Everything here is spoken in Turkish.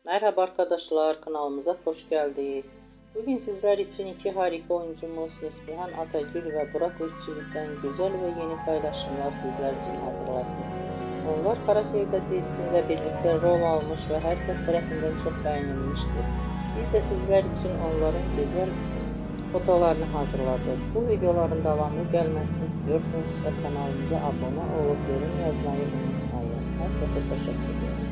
Merhaba arkadaşlar, kanalımıza hoş geldiniz. Bugün sizler için iki harika oyuncumuz Neslihan Atagül ve Burak Özçivit'ten güzel ve yeni paylaşımlar sizler için hazırladım. Onlar Kara Sevda dizisinde birlikte rol almış ve herkes tarafından çok beğenilmiştir. Biz de sizler için onların güzel fotolarını hazırladık. Bu videoların devamlı gelmesini istiyorsanız kanalımıza abone olup yorum yazmayı unutmayın. Herkese teşekkür ederim.